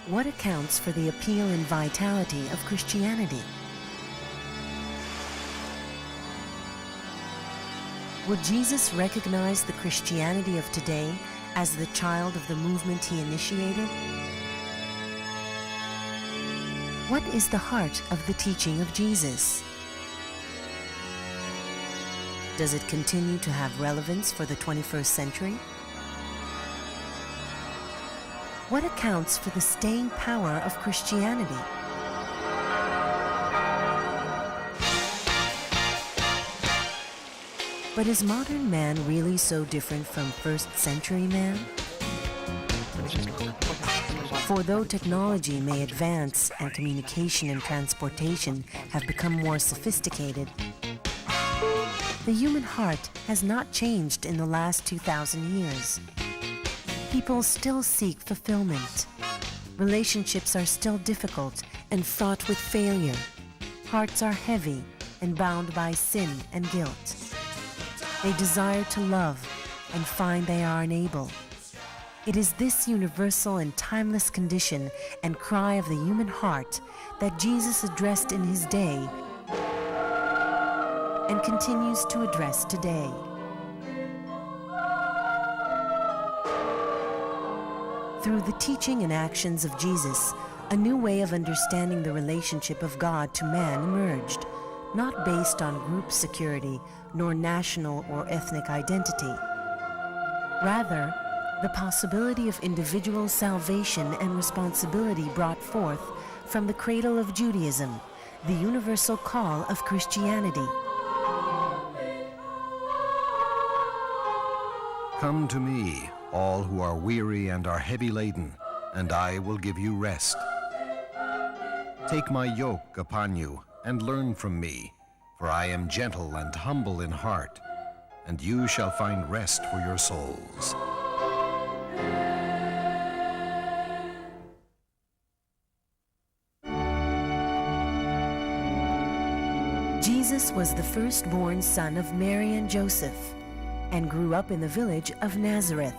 What accounts for the appeal and vitality of Christianity? Would Jesus recognize the Christianity of today as the child of the movement he initiated? What is the heart of the teaching of Jesus? Does it continue to have relevance for the 21st century? What accounts for the staying power of Christianity? But is modern man really so different from first century man? For though technology may advance and communication and transportation have become more sophisticated, the human heart has not changed in the last 2,000 years. People still seek fulfillment. Relationships are still difficult and fraught with failure. Hearts are heavy and bound by sin and guilt. They desire to love and find they are unable. It is this universal and timeless condition and cry of the human heart that Jesus addressed in his day and continues to address today. Through the teaching and actions of Jesus, a new way of understanding the relationship of God to man emerged, not based on group security nor national or ethnic identity. Rather, the possibility of individual salvation and responsibility brought forth from the cradle of Judaism, the universal call of Christianity. Come to me, all who are weary and are heavy laden, and I will give you rest. Take my yoke upon you and learn from me, for I am gentle and humble in heart, and you shall find rest for your souls. Jesus was the firstborn son of Mary and Joseph, and grew up in the village of Nazareth.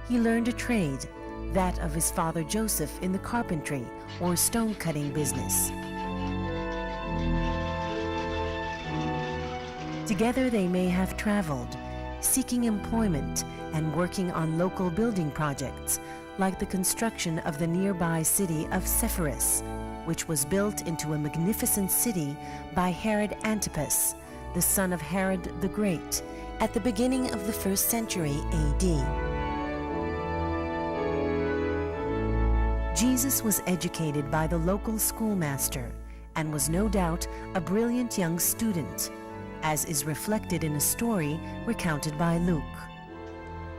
He learned a trade, that of his father Joseph, in the carpentry or stone-cutting business. Together they may have traveled, seeking employment and working on local building projects, like the construction of the nearby city of Sepphoris, which was built into a magnificent city by Herod Antipas, the son of Herod the Great, at the beginning of the 1st century AD. Jesus was educated by the local schoolmaster and was no doubt a brilliant young student, as is reflected in a story recounted by Luke.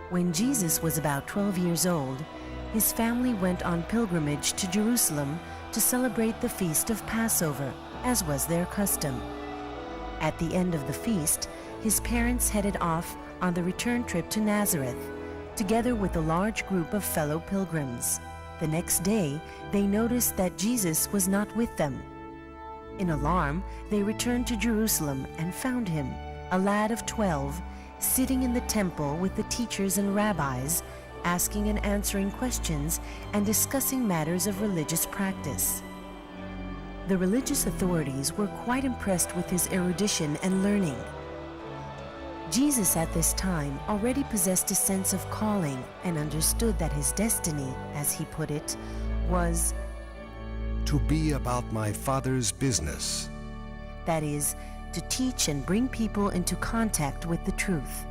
When Jesus was about 12 years old, his family went on pilgrimage to Jerusalem to celebrate the feast of Passover, as was their custom. At the end of the feast, his parents headed off on the return trip to Nazareth, together with a large group of fellow pilgrims. The next day, they noticed that Jesus was not with them. In alarm, they returned to Jerusalem and found him, a lad of 12, sitting in the temple with the teachers and rabbis, asking and answering questions and discussing matters of religious practice. The religious authorities were quite impressed with his erudition and learning. Jesus at this time already possessed a sense of calling and understood that his destiny, as he put it, was to be about my Father's business. That is, to teach and bring people into contact with the truth.